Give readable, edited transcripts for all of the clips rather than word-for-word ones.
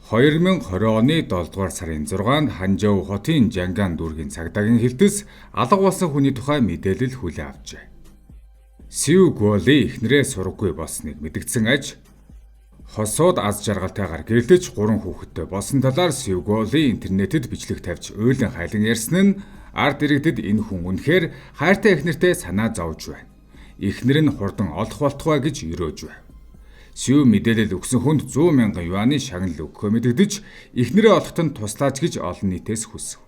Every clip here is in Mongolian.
2020 оны 7 дугаар сарын 6-нд Ханжоу хотын Жанган дүүргийн цагдаагийн хэлтэс алга болсон хүний тухай мэдээлэл хүлээн авчээ. Сью Гуоли эхнэрээ сургаггүй болсныг мэдгдсэн аж хосууд аз жаргалтайгаар гэрэлтэж 3 хүүхэдтэй болсон талаар Сью Гуоли интернетэд бичлэг тавьж уйлан хайлан ярьсан нь ард иргэдэд энэ хүн үнэхээр хайртай эхнэртэй санаа зовж байна. Эхнэр нь хурдан олох болтугай гэж өрөөж байна. Сью мэдээлэл өгсөн хүнд 100 мянган юаны шагнал өгөхөө мэдэгдэж эхнэрээ олоход нь туслаач гэж олон нийтээс хүсв.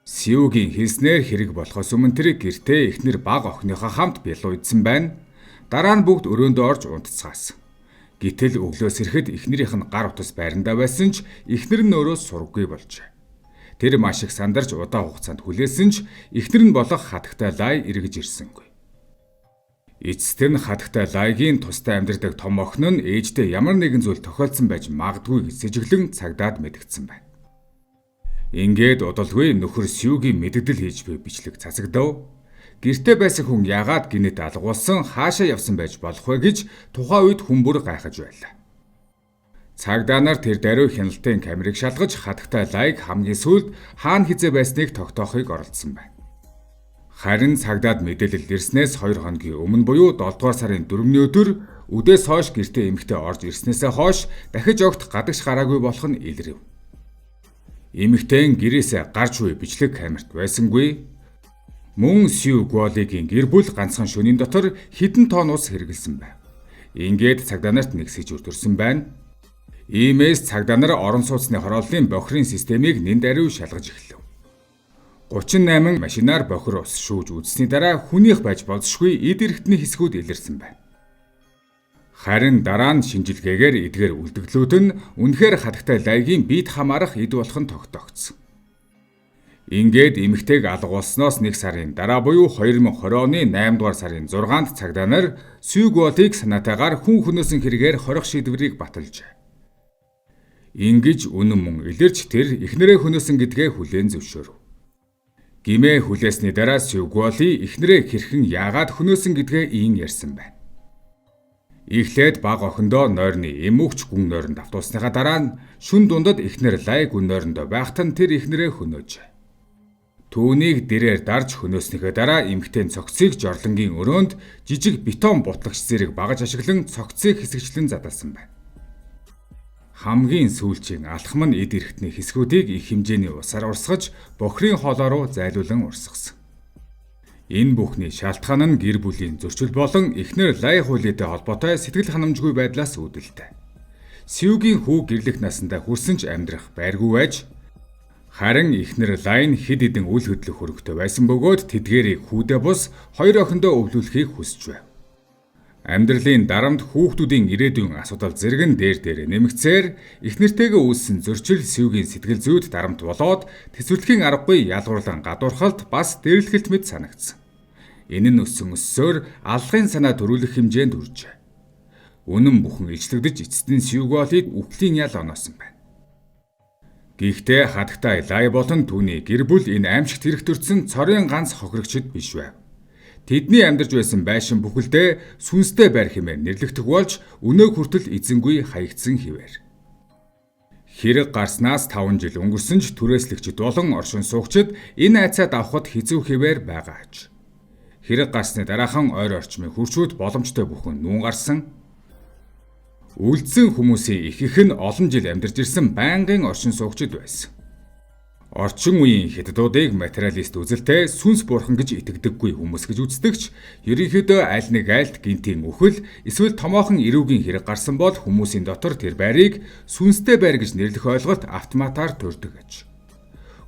Сьюгийн хэлснээр хэрэг болохоос өмнө тэр гэртээ эхнэр баг охиныхоо хамт бялуу идсэн байна. Дараа нь бүгд өрөөндөө орж унтцгаасан. Гэтэл өглөөс ирэхэд эхнэрийнх нь гар утас байрандаа байсан ч эхнэр нь өөрөө сургаггүй болжээ. Тэр маш их сандарч удаан хугацаанд хүлээсэн ч эхнэр нь болох хатагтай Лай эргэж ирсэнгүй. Эцэст нь хатагтай Лайгийн тустай амьдардаг том охин нь ээжтэй ямар нэгэн зүйл тохиолдсон байж магадгүй гэж сэжиглэн цагдаад мэдгдсэн байна. Ингээд удалгүй нөхөр Сьюгийн мэддэл хийж буй бичлэг цацагдав. Гэртээ байсан хүн яагаад гинэт алгуулсан хаашаа явсан байж болох вэ гэж тухайн үед хүн бүр гайхаж байлаа. Цагдаа нар тэр даруй хяналтын камерыг шалгаж хатагтай Лайг хамгийн сүүлд хаана хизээ байсныг тогтоохыг оролдсон байна. Харин цагдаад мэдээлэл ирснээс 2 хоногийн өмнө буюу 7 дугаар сарын 4-ний өдөр үдээс хойш гэртээ эмэгтэй орж ирснээсээ хойш дахиж огт гадагш гараагүй болох нь илрэв. Эмэгтэй гэрээсээ гарч буй бичлэг камерт байсангүй. Мөн Сью Гуолигийн гэр бүл ганцхан шөнийн дотор хэдэн тонн ус хэрэгэлсэн байв. Ингээд цагдаа нарт нэгсэж өртөрсөн байна. Иймээс цагдаа нар орон сууцны хорооллын бохирын системийг нэн даруй шалгаж эхлэв. 38 машинаар бохир ус шүүж үзсний дараа хүнийх байж болзошгүй эд эрхтний хэсгүүд илэрсэн байна. Харин дараа нь шинжилгээгээр эдгээр үлдэгдлүүд нь үнэхээр хатагтай Лайгийн биед хамаарах эд болох нь тогтоогдсон. Ингээд эмэгтэйг алгуулсноос 1 сарын дараа буюу 2020 оны 8 дугаар сарын 6-нд цагдаа нар Сью Гуолиг санаатайгаар хүн хөнөөсөн хэрэгээр хорих шийдвэрийг баталжээ. Ингэж үнэн мөн илэрч тэр эхнэрээ хөнөөсөн гэдгээ хүлээн зөвшөөрөв. Гимээ хүлээсний дараа Сью Гуоли эхнэрээ хэрхэн яагаад хөнөөсөн гэдгээ ийн ярьсан байна. Эхлээд баг охиндоо нойрны эмүүгч гүн нойронд автуулсныхаа дараа нь шүн дундад эхнэр Лай гүн нойрондоо байхад нь тэр эхнэрээ хөнөөжээ. Түүнийг дэрээр дарж хөнөөснийхээ дараа эмэгтэй цогцыг жорлонгийн өрөөнд жижиг бетон бутлагч зэрэг багаж ашиглан цогцыг хэсэгчлэн задаасан байна. Хамгийн сүүлчийн алхам нь эд эрхтний хэсгүүдийг их хэмжээний усаар урсгаж бохирын хоолой руу зайлуулан урсгасан. Энэ бүхний шалтгаан нь гэр бүлийн зөрчил болон эхнэр Лай хуулиатай холбоотой сэтгэл ханамжгүй байдлаас үүдэлтэй. Сьюгийн хүү гэрлэх насандаа хүрсэн ч амьдрах байргүй байж харин эхнэр Лай нь хэд хэдэн үл хөдлөх хөрөгтэй байсан бөгөөд тэдгээрийг хүүдээ бус 2 охиндоо өвлүүлэхийг хүсэж байв. Амьдралын дарамт хүүхдүүдийн ирээдүйн асуудал зэрэг нь дээр нэмэгцээр эхнэртэйгээ үүссэн зөрчил Сьюгийн сэтгэл зүйд дарамт болоод төсвөрлөхийн аргагүй ялгуурлан гадуурхалт бас дээрлэхэлт мэт санагдсан. Энэ нь өссөөр аллагын санаа төрүүлэх хэмжээнд хүрчээ. Үнэн бүхэн ижлэгдэж эцэст нь Сью Гуолиг үхлийн ял оноосон байна. Гэхдээ хатагтай Лай болон түүний гэр бүл энэ аимшигт хэрэг төрсөн цорын ганц хохирогчд биш байв. Тэдний амьдарч байсан байшин бүхэлдээ сүнстэй байр хэмээн нэрлэгдэх болж өнөө хүртэл эзэнгүй хаягдсан хിവэр. Хэрэг гарснаас 5 жил өнгөрсөн ч түрээслэгчид болон оршин суугчид энэ айцаад авахд хэцүү хിവэр байгаа аж. Хэрэг гарсны дараахан ойр орчмын хурцүүд боломжтой бүхэн нүүн гарсан. Үлдсэн хүмүүсийн их нь олон жил амьдарч ирсэн байнгын оршин суугчид байсан. Орчин үеийн хятадуудыг материалист үзэлтэй сүнс бурхан гэж итгэдэггүй хүмүүс гэж үздэгч ерөнхийдөө аль нэг айлт гинтийн үхэл эсвэл томоохон эрүүгийн хэрэг гарсан бол хүмүүсийн дотор тэр байрыг сүнстэй байр гэж нэрлэх ойлголт автоматар төрдөг аж.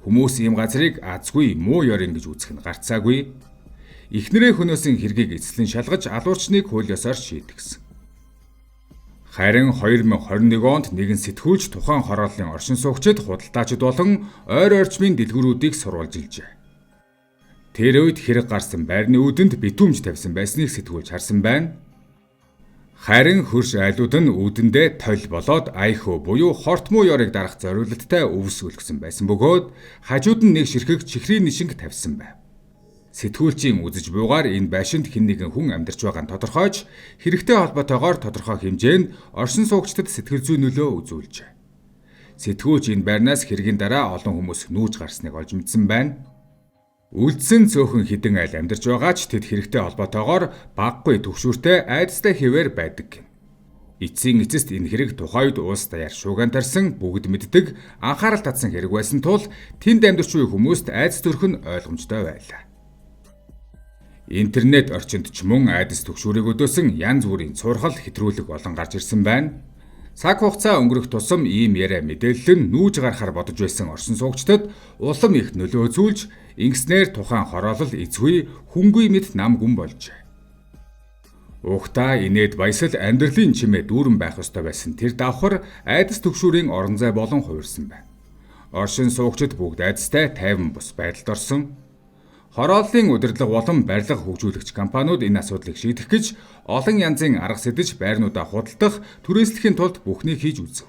Хүмүүс ийм газрыг азгүй муу ёрын гэж үзэх нь гарцаагүй. Эхнэрээ хөнөөсөн хэргийг эцэслэн шалгаж алуурчныг хуулиасаар шийдгэсэн. Харин 2021 онд нэгэн сэтгүүлч тухайн хорооллын оршин суугчид худалдаачид болон ойр орчмын дэлгүүрүүдийг сурвалжилжээ. Тэр үед хэрэг гарсан байрны үүдэнд битүүмж тавьсан байсныг сэтгүүлч харсан байна. Харин хөрш айлууд нь үүдэндээ толь болоод айхөө буюу хортмуу ёрыг дарах зориулалттай өвс үлгсэн байсан бөгөөд хажууд нь нэг ширхэг чихрийн нишинг тавьсан байв. Сэтгүүлчийн үзэж буйгаар энэ байшинд хэн нэгэн хүн амьдарч байгаа нь тодорхойж, хэрэгтэй холбоотойгоор тодорхой хэмжээнд оршин суугчдад сэтгэл зүй нөлөө үзүүлжээ. сэтгүүлч энэ байрнаас хэргийн дараа олон хүмүүс нүүж гарсныг олж мэдсэн байна. Үлдсэн цөөхөн хідэн айл амьдарч байгаа ч тэд хэрэгтэй холбоотойгоор баггүй түгшүүртэй айдастай хэвээр байдаг гин. Эцсийн эцэст энэ хэрэг тухайд уус даяар шууган тарсан бүгд мэддэг анхаарал татсан хэрэг байсан тул тэнд амьдарч буй хүмүүст айдас төрх нь ойлгомжтой байлаа. Интернет орчинд ч мөн айдас түгшүүрийг өдөөсөн янз бүрийн цуурхал хэтрүүлэг олон гарч ирсэн байна. Цаг хугацаа өнгөрөх тусам ийм яриа мэдээлэл нь нүүж гарахаар бодож байсан орсон суугчдад улам их нөлөө үзүүлж ингэснээр тухайн хороолол эзгүй хүнгүй мэд нам гүн болжээ. Уухта инээд баясал амьдралын чимээ дүүрэн байх ёстой байсан тэр давхар айдас түгшүүрийн орон зай болон хувирсан байна. Оршин суугчид бүгд айдастай тайван бус байдалд орсон. Хорооллын удирдлага болон барилга хөгжүүлэгч компаниуд энэ асуудлыг шийдэх гэж олон янзын арга сэтэж байрнуудаа худалдах, түрээслэхийн тулд бүхнийг хийж үзв.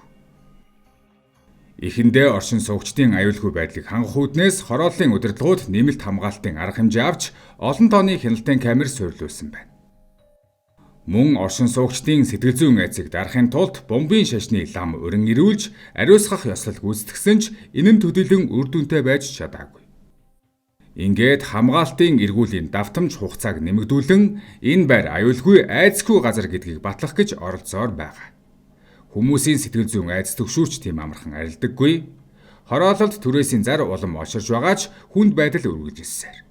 Эхэндээ оршин суугчдын аюулгүй байдлыг хангах үүднээс хорооллын удирдлагууд нэмэлт хамгаалтын арга хэмжээ авч олон тооны хяналтын камер суурилуулсан байна. Мөн оршин суугчдын сэтгэл зүйн айцыг дарахын тулд бомбын шашны лам өрн ирүүлж ариусгах ёслол гүйцэтгсэн ч энэ нь төдийлөн үр дүнтэй байж чадаагүй. Ингээд хамгаалтын эргүүлийн давтамж хугацааг нэмэгдүүлэн энэ байр аюулгүй айцгүй газар гэдгийг батлах гэж оролцоор байгаа. Хүмүүсийн сэтгэл зүйн айц төгшүүрч тийм амархан арилдаггүй. Хороололд түрээсийн зар улам олширч байгаа ч хүнд байдал үргэлжилсээр.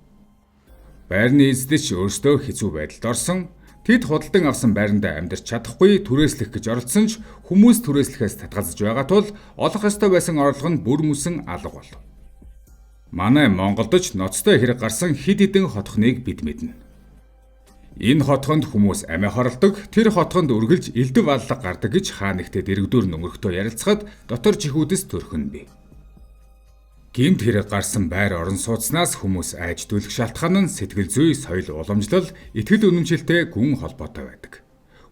Байрны эзэдч өөрсдөө хэцүү байдалд орсон. Тэд худалдан авсан байранда амьдарч чадахгүй түрээслэх гэж оролцсон ч хүмүүс түрээслэхээс татгалзаж байгаа тул олох ёстой байсан орлого нь бүр мөсөн алга болов. Манай Монголд ч ноцтой хэрэг гарсан хэд хэдэн хотхныг бид мэднэ. Энэ хотхонд хүмүүс амиа хорлдог, тэр хотхонд үргэлж элдв аллага гардаг гэж хаа нэгтээ дэрэгдүүр нөмөрхтөө ярилцахад дотор чихүүдс төрхөн бий. Гэмт хэрэг гарсан байр орон сууцнаас хүмүүс айждуулах шалтгаан нь сэтгэл зүй, соёл уламжлал, итгэл үнэмшилтэй гүн холбоотой байдаг.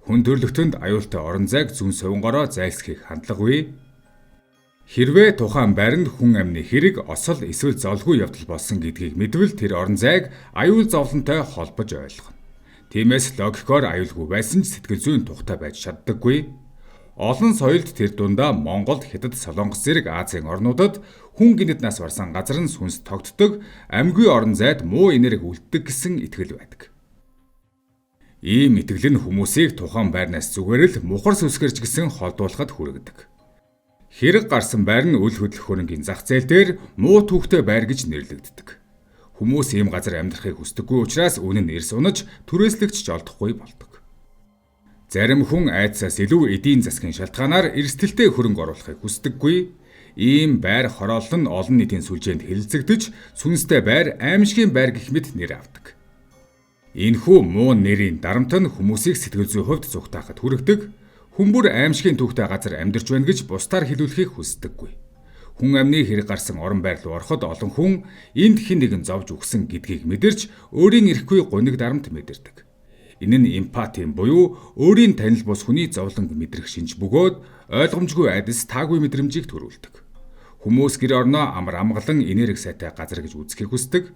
Хүн төрлөختөнд аюултай орон зайг зүүн совингороо зайлсхийх хандлагагүй. Хэрвээ тухайн байранд хүн амны хэрэг, осол эсвэл зовлгүй явдал болсон гэдгийг мэдвэл тэр орон зайг аюул зовлонтой холбож ойлгоно. Тиймээс логикоор аюулгүй байсан ч сэтгэл зүйн тухтай байж чаддаггүй. Олон соёлд тэр дундаа Монголд, Хятад, Солонгос зэрэг Азийн орнуудад хүн гинэд нас барсан газар нь сүнс тогтдог, амьгүй орон зайд муу энерги үлддэг гэсэн итгэл байдаг. Ийм итгэл нь хүмүүсийг тухайн байрнаас зүгээрэл мухар сүсгэрч гисэн холдуулахад хүргэдэг. Хэрэг гарсан байр нь үл хөдлөх хөрөнгийн зах зээл дээр муу түүхтэй байр гэж нэрлэгддэг. Хүмүүс ийм газар амьдрахыг хүсдэггүй учраас үнэн нь эрс унаж түрээслэгч жолдохгүй болдог. Зарим хүн айдсаас илүү эдийн засгийн шалтгаанаар эрсдэлтэй хөрөнгө оруулахыг хүсдэггүй. Ийм байр хороолол нь олон нийтийн сүлжээнд хэлэлцэгдэж, сүнстэй байр аимшигын байр гэх мэт нэр авдаг. Энэхүү муу нэрийн дарамт нь хүмүүсийг сэтгэл зүйн хувьд зүгтаахад хүргэдэг. Хүн бүр аимшигын түүхтэй газар амьдарч байна гэж бусдаар хэлүүлэхийг хүсдэггүй. Хүн амны хэрэг гарсан орон байр руу ороход олон хүн энд хэн нэгэн зовж өгсөн гэдгийг мэдэрч өөрийн эрэхгүй гуниг дарамт мэдэрдэг. Энэ нь эмпатийн буюу өөрийн танил бус хүний зовлонг мэдрэх шинж бөгөөд ойлгомжгүй айдас таагүй мэдрэмжийг төрүүлдэг. Хүмүүс гэр орноо амар амгалан энерги сайтай газар гэж үзэхийг хүсдэг.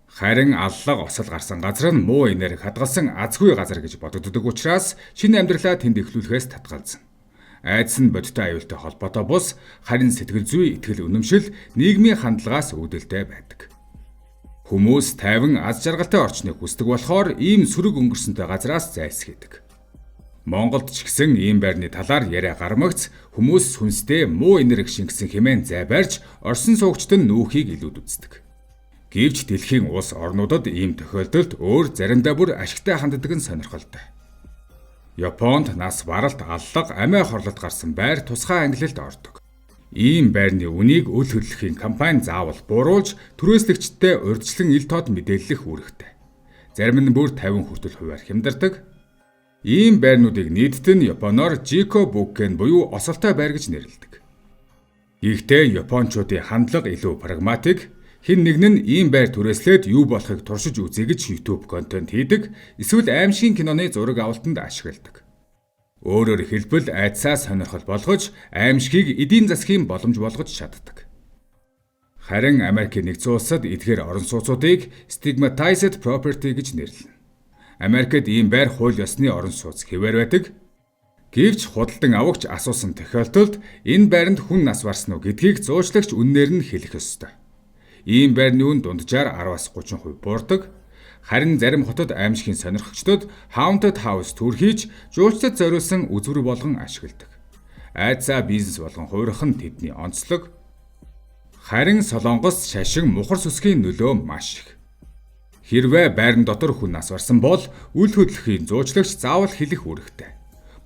Харин аллага осол гарсан газар нь муу энерги хадгалсан азгүй газар гэж бодогддог учраас шинэ амьдралаа тэнд эхлүүлэхээс татгалзана. Айдас нь бодтой аюултай холбоотой бус, харин сэтгэл зүй, итгэл үнэмшил, нийгмийн хандлагаас үүдэлтэй байдаг. Хүмүүс тайван аз жаргалтай орчныг хүсдэг болохоор ийм сүрэг өнгөрсөнтэй газраас зайлсхийдэг. Монголд ч гэсэн ийм байрны талаар яриа гармагц хүмүүс сүнстэй муу энерги шингэсэн хэмээн зай барьж орсон суугчид нь нүүхийг илүүд үздэг. Гэвч дэлхийн улс орнуудад ийм тохиолдолд өөр заримдаа бүр ашигтай ханддаг нь сонирхолтой. Японд нас баралт, аллага, амиа хорлолт гарсан байр тусгай ангилалд ордог. Ийм байрны үнийг үл хөдлөхийн компани заавал бууруулж түрээслэгчдтэй урьдчилан ил тод мэдээлэх үүрэгтэй. Зарим нь бүр 50 хүртэл хувиар хямдардаг. Ийм байрнуудыг нийтдээ нь Японоор Жико Букен буюу осолтой байр гэж нэрлэдэг. Гэхдээ японочдын хандлага илүү прагматик. Хэн нэгэн нь ийм байр түрээслээд юу болохыг туршиж үзье гэж YouTube контент хийдэг, эсвэл аимшигын киноны зураг авалтанд ашигладаг. Өөрөөр хэлбэл айдсаа сонирхол болгож, аимшигыг эдийн засгийн боломж болгож чаддаг. Харин Америкийн нэгдсэн улсад эдгээр орон сууцуудыг stigmatized property гэж нэрлэнэ. Америкт ийм байр хууль ёсны орон сууц хэвээр байдаг. Гэвч худалдан авагч асуусан тохиолдолд энэ байранд хүн нас барсан уу гэдгийг зуучлагч үннээр нь хэлэх ёстой. Ийм байрны үн дунджаар 10-30% буурдаг. Харин зарим хотод аимшигын сонирхогчдод haunted house төр хийж жуулчдад зориулсан үзүүр болгон ашигладаг. Айдсаа бизнес болгон хуурах нь тэдний онцлог. Харин Солонгос шашин мухар сүсгийн нөлөө маш их. Хэрвээ байрны дотор хүн нас барсан бол үл хөдлөхийн зуучлагч заавал хэлэх үүрэгтэй.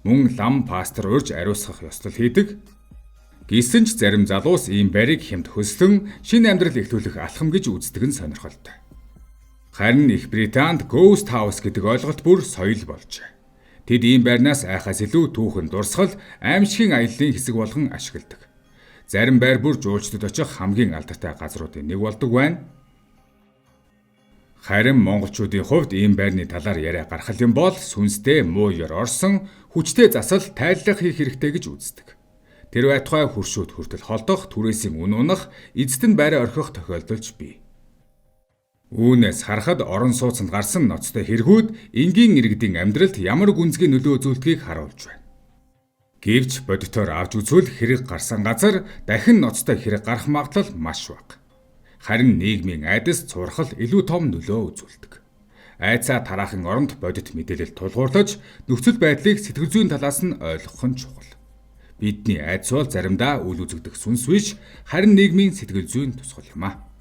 Мөн лам пастор урьж ариусгах ёслол хийдэг. Гэсэн ч зарим залуус ийм байрыг хямд хөслөн шинэ амьдрал эхлүүлэх алхам гэж үздэг нь сонирхолтой. Харин Их Британд Ghost House гэдэг ойлголт бүр соёл болжээ. Тэд ийм байрнаас айхаас илүү түүхэн дурсгал, аимшигын аяллаа хэсэг болгон ашигладаг. Зарим байр бүр жуулчдад очих хамгийн алдартай газруудын нэг болдог байна. Харин монголчуудын хувьд ийм байрны талаар яриа гаргах юм бол сүнстэй муу ёр орсон хүчтэй засал тайллах хийх хэрэгтэй гэж үздэг. Тэр байтугай хуршүүд хүртэл холдох, түрээсийн үн унах, эзэд нь байраа орхих тохиолдолж бий. Үүнээс харахад орон сууцнд гарсан ноцтой хэрэгүүд энгийн иргэдийн амьдралд ямар гүнзгий нөлөө үзүүлдгийг харуулж байна. Гэвч бодитоор авч үзвэл хэрэг гарсан газар дахин ноцтой хэрэг гарах магадлал маш бага. Харин нийгмийн айдас цурхал илүү том нөлөө үзүүлдэг. Айцаа тараахын оронд бодит мэдээлэл тулгуурлаж, нөхцөл байдлыг сэтгэл зүйн талаас нь ойлгох нь чухал. Бидний айдас бол заримдаа үл үзэгдэх сүнс биш, харин нийгмийн сэтгэл зүйн тусгал юм а.